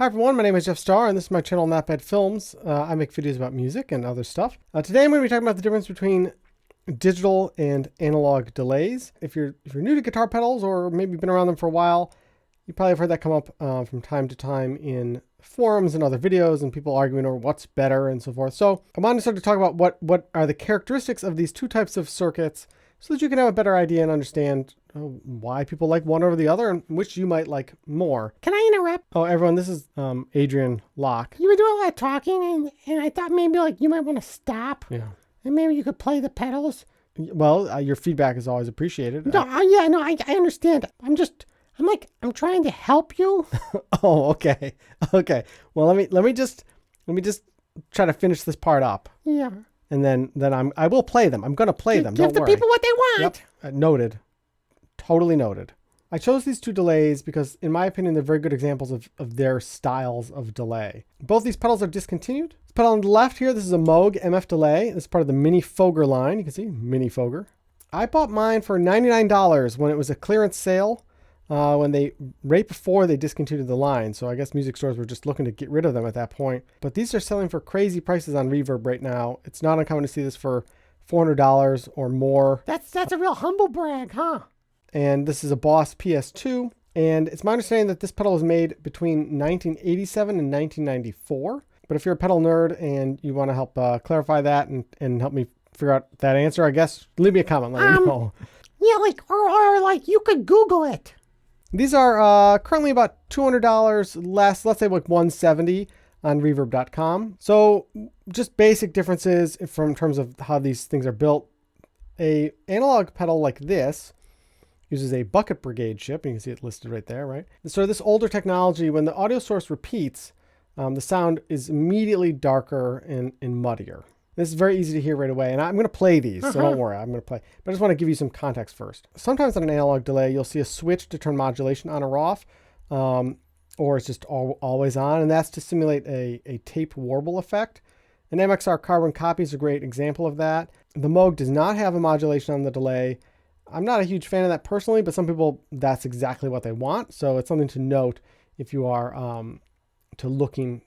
Hi everyone, my name is Jeff Starr and this is my channel Not Bad Films. I make videos about music and other stuff. Today I'm going to be talking about the difference between digital and analog delays. If you're new to guitar pedals or maybe been around them for a while, you probably have heard that come up from time to time in forums and other videos and people arguing over what's better and so forth. So I wanted to start to talk about what are the characteristics of these two types of circuits so that you can have a better idea and understand why people like one over the other and which you might like more. Can I interrupt? Oh, everyone, this is Adrian Locke. You were doing a lot of talking, and I thought maybe like you might want to stop. Yeah. And maybe you could play the pedals. Well, your feedback is always appreciated. No, I understand. I'm trying to help you. Oh, okay. Okay. Well, let me just try to finish this part up. Yeah. And then I will play them. I'm going to play them. Give Don't the worry. people what they want. Yep. Noted. Totally noted. I chose these two delays because, in my opinion, they're very good examples of their styles of delay. Both these pedals are discontinued. This pedal on the left here, this is a Moog MF delay. This is part of the Mini Foger line. You can see Mini Foger. I bought mine for $99 when it was a clearance sale. Right before they discontinued the line. So I guess music stores were just looking to get rid of them at that point. But these are selling for crazy prices on Reverb right now. It's not uncommon to see this for $400 or more. That's a real humble brag, huh? And this is a Boss PS2. And it's my understanding that this pedal was made between 1987 and 1994. But if you're a pedal nerd and you want to help clarify that and help me figure out that answer, I guess leave me a comment. Let me know. Yeah, or you could Google it. These are currently about $200 less, let's say like $170 on reverb.com. So just basic differences in terms of how these things are built. A analog pedal like this uses a bucket brigade chip. You can see it listed right there, right? So this older technology, when the audio source repeats, the sound is immediately darker and muddier. This is very easy to hear right away. And I'm going to play these, so don't worry, I'm going to play. But I just want to give you some context first. Sometimes on an analog delay, you'll see a switch to turn modulation on or off, or it's just always on. And that's to simulate a tape warble effect. An MXR carbon copy is a great example of that. The Moog does not have a modulation on the delay. I'm not a huge fan of that personally, but some people, that's exactly what they want. So it's something to note if you are looking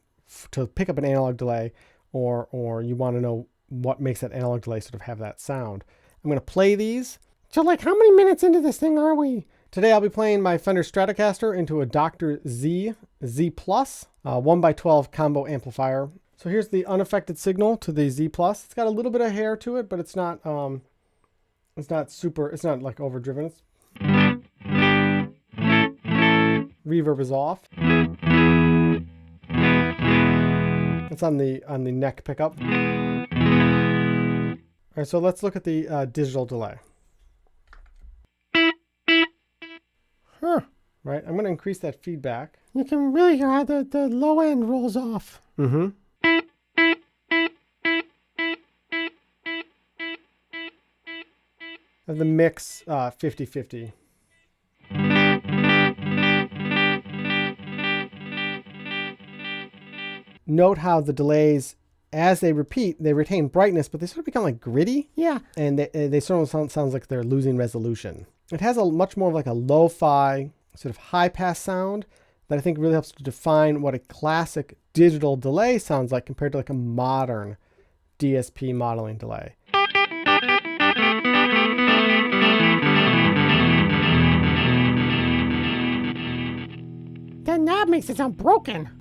to pick up an analog delay, or you want to know what makes that analog delay sort of have that sound. I'm going to play these. So like how many minutes into this thing are we? Today I'll be playing my Fender Stratocaster into a Dr. Z Plus 1x12 combo amplifier. So here's the unaffected signal to the Z Plus. It's got a little bit of hair to it, but it's not like overdriven. Reverb is off. It's on the neck pickup. All right, so let's look at the digital delay. Huh. Right, I'm going to increase that feedback. You can really hear how the low end rolls off. Mm-hmm. Of the mix 50-50. Note how the delays, as they repeat, they retain brightness, but they sort of become like gritty. Yeah. And they sort of sounds like they're losing resolution. It has a much more of like a lo-fi, sort of high-pass sound that I think really helps to define what a classic digital delay sounds like compared to like a modern DSP modeling delay. That knob makes it sound broken.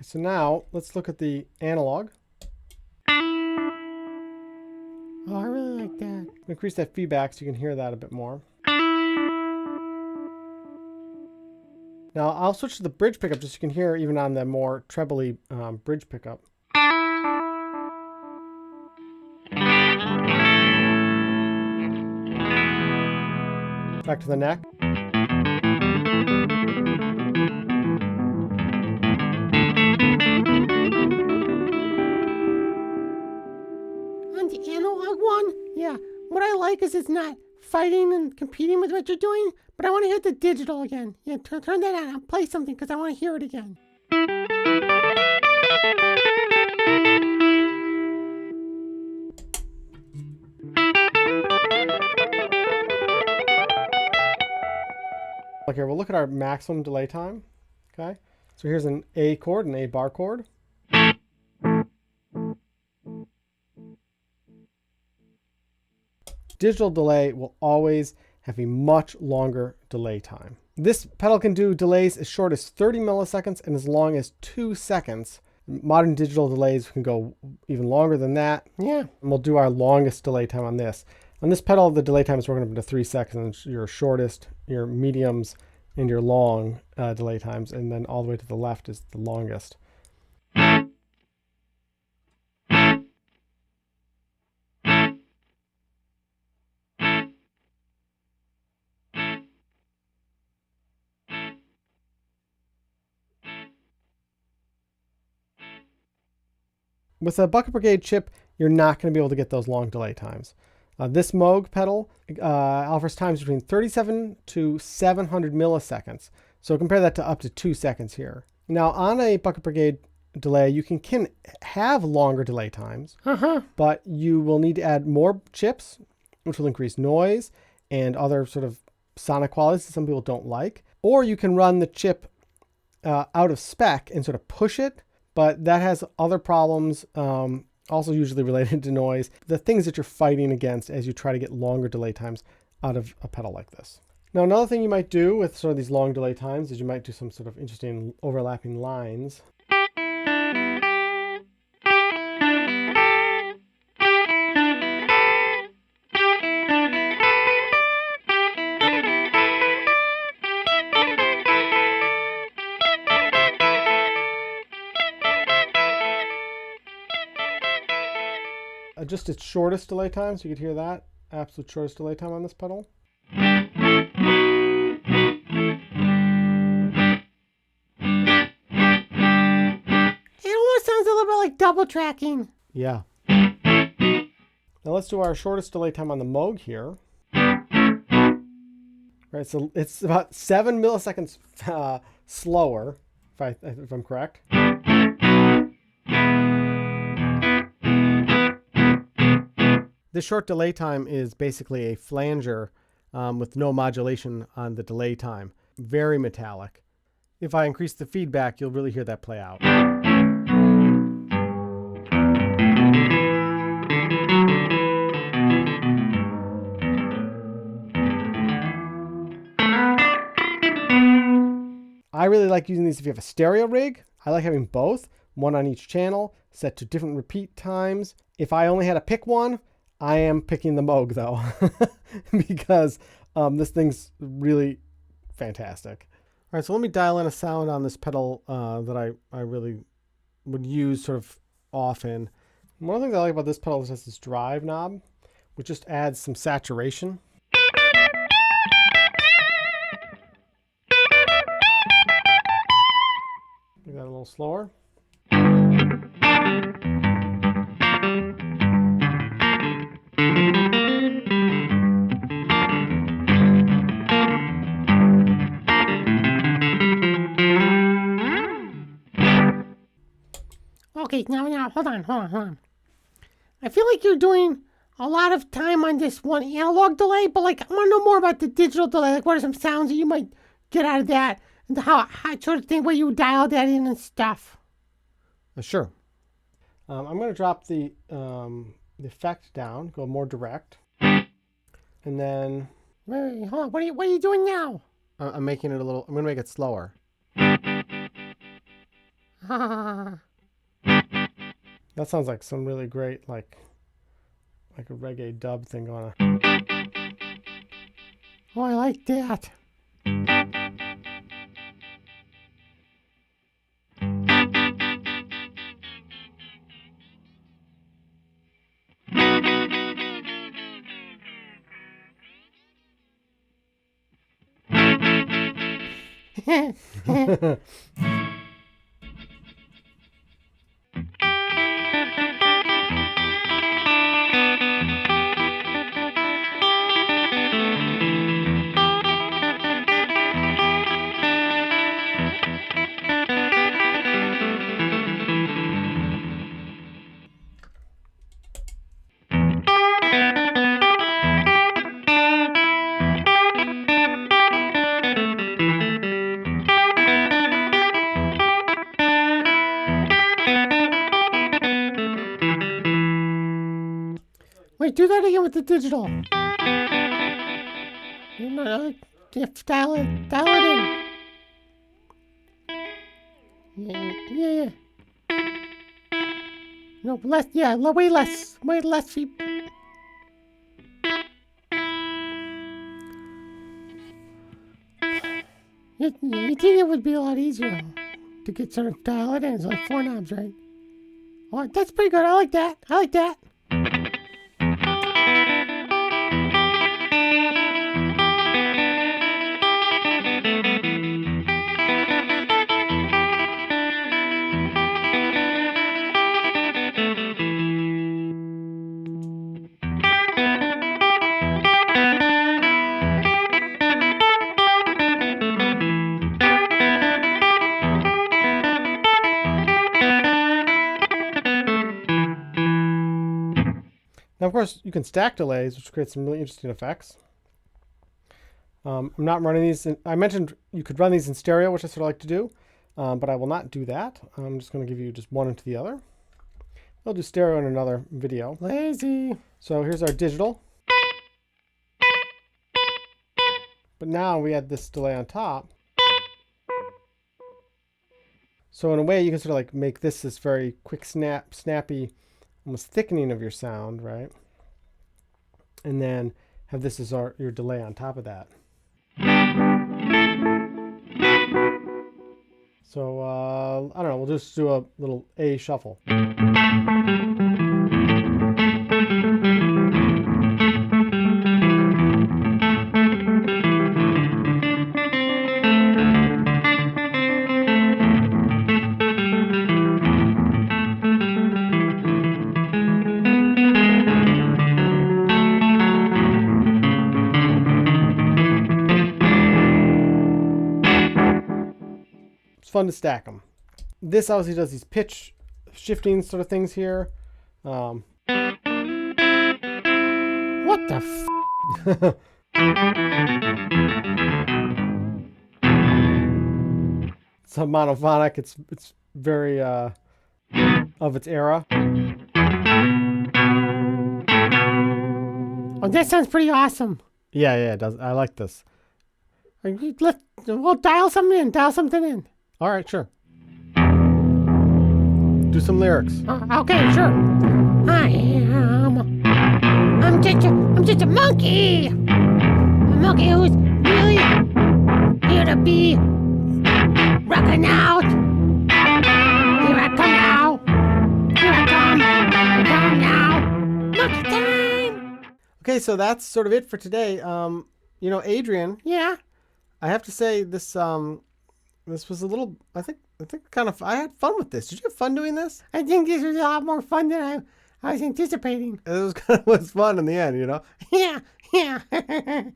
So now let's look at the analog. Oh, I really like that. Increase that feedback so you can hear that a bit more. Now I'll switch to the bridge pickup just so you can hear even on the more trebly bridge pickup. Back to the neck. On the analog one, yeah, what I like is it's not fighting and competing with what you're doing, but I want to hear the digital again. Yeah, turn that on. I'll play something because I want to hear it again. Okay, we'll look at our maximum delay time. Okay, so here's an A chord, an A bar chord. Digital delay will always have a much longer delay time. This pedal can do delays as short as 30 milliseconds and as long as 2 seconds. Modern digital delays can go even longer than that. Yeah. And we'll do our longest delay time on this. On this pedal, the delay time is broken up into 3 seconds. Your shortest, your mediums, and your long delay times. And then all the way to the left is the longest. With a Bucket Brigade chip, you're not going to be able to get those long delay times. This Moog pedal offers times between 37 to 700 milliseconds. So compare that to up to 2 seconds here. Now on a Bucket Brigade delay, you can have longer delay times, but you will need to add more chips, which will increase noise and other sort of sonic qualities that some people don't like. Or you can run the chip out of spec and sort of push it, but that has other problems, also usually related to noise, the things that you're fighting against as you try to get longer delay times out of a pedal like this. Now, another thing you might do with sort of these long delay times is you might do some sort of interesting overlapping lines. Just its shortest delay time, so you could hear that. Absolute shortest delay time on this pedal. It almost sounds a little bit like double tracking. Yeah. Now let's do our shortest delay time on the Moog here. Right, so it's about 7 milliseconds slower, if I'm correct. This short delay time is basically a flanger with no modulation on the delay time. Very metallic. If I increase the feedback, you'll really hear that play out. I really like using these if you have a stereo rig. I like having both, one on each channel, set to different repeat times. If I only had to pick one, I am picking the Moog though, because this thing's really fantastic. All right, so let me dial in a sound on this pedal that I really would use sort of often. One of the things I like about this pedal is it has this drive knob, which just adds some saturation. Make that a little slower. Okay, now, hold on. I feel like you're doing a lot of time on this one analog delay, but like, I want to know more about the digital delay. Like, what are some sounds that you might get out of that, and how sort of thing where you dial that in and stuff. Sure. I'm going to drop the effect down, go more direct, and then. Wait, hold on. What are you doing now? I'm making it a little. I'm going to make it slower. That sounds like some really great, like a reggae dub thing going on. Oh, I like that. Wait, do that again with the digital. You know, dial it in. Yeah. No, less. Yeah, way less. Way less feet. You think it would be a lot easier to get sort of dial it in? It's like 4 knobs, right? Oh, that's pretty good. I like that. Now, of course, you can stack delays, which creates some really interesting effects. I'm not running these. I mentioned you could run these in stereo, which I sort of like to do, but I will not do that. I'm just going to give you just one into the other. I'll do stereo in another video. Lazy. So here's our digital. But now we add this delay on top. So in a way, you can sort of like make this very quick, snappy, almost thickening of your sound, right? And then have this as your delay on top of that. So I don't know, we'll just do a little A shuffle. Fun to stack them. This obviously does these pitch shifting sort of things here. What the f? It's a monophonic. It's very of its era. Oh, that sounds pretty awesome. Yeah, it does. I like this. We'll dial something in. All right, sure. Do some lyrics. Okay, sure. I'm just a monkey. A monkey who's really here to be rocking out. Here I come now. Here I come now. Monkey time. Okay, so that's sort of it for today. Adrian. Yeah. I have to say this was a little. I think kind of. I had fun with this. Did you have fun doing this? I think this was a lot more fun than I was anticipating. It was kind of was fun in the end, Yeah. I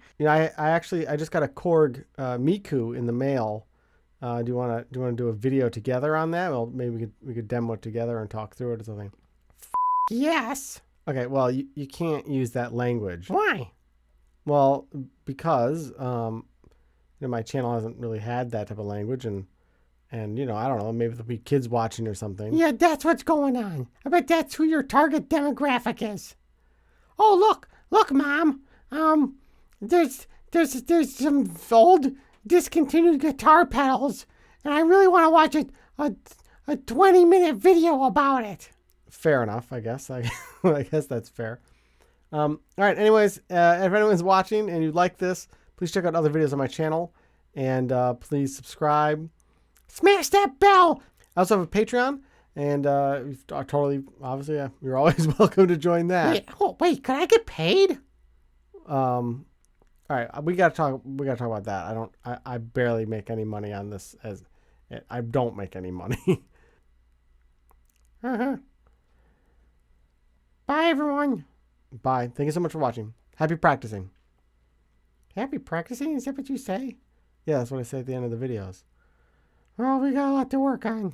just got a Korg Miku in the mail. Do you want to do a video together on that? Well, maybe we could demo it together and talk through it or something. Yes. Okay. Well, you can't use that language. Why? Well, because my channel hasn't really had that type of language, and I don't know, maybe there'll be kids watching or something. Yeah, that's what's going on. I bet that's who your target demographic is. Oh, look, Mom. There's some old discontinued guitar pedals, and I really want to watch a 20-minute video about it. Fair enough, I guess. I guess that's fair. All right. Anyways, if anyone's watching and you like this, please check out other videos on my channel, and please subscribe. Smash that bell. I also have a Patreon, and obviously, you're always welcome to join that. Wait, could I get paid? All right, we gotta talk about that. I barely make any money on this. I don't make any money. Bye, everyone. Bye. Thank you so much for watching. Happy practicing. Happy practicing? Is that what you say? Yeah, that's what I say at the end of the videos. Well, we got a lot to work on.